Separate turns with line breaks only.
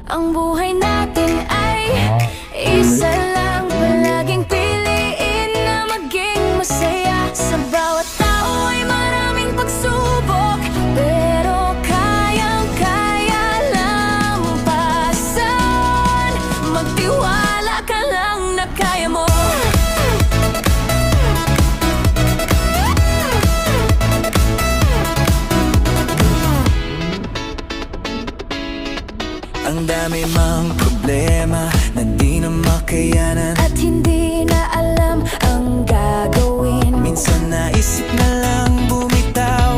Ang buhay natin ay isa lang. Palaging piliin na maging masaya. Sa bawat tao ay maraming pagsubok, pero kayang-kaya lampasan. Magtiwala ka lang na kaya mo.
Ang dami mang problema na di na makayanan,
At hindi na alam ang gagawin.
minsan naisip na lang bumitaw